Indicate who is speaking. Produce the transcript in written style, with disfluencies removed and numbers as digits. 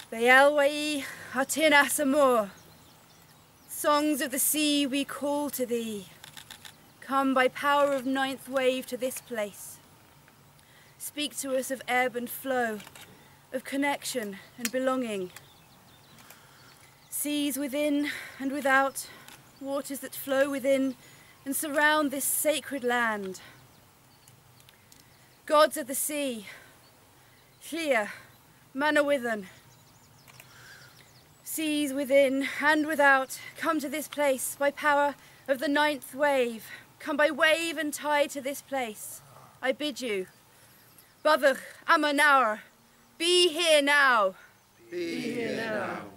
Speaker 1: Beelwai Hatinas Amor. Songs of the sea we call to thee. Come by power of ninth wave to this place. Speak to us of ebb and flow, of connection and belonging. Seas within and without, waters that flow within and surround this sacred land. Gods of the sea, Llia, Manawithan. Seas within and without, come to this place by power of the ninth wave. Come by wave and tide to this place. I bid you. Bavach Amanauer, be here now.
Speaker 2: Be here now.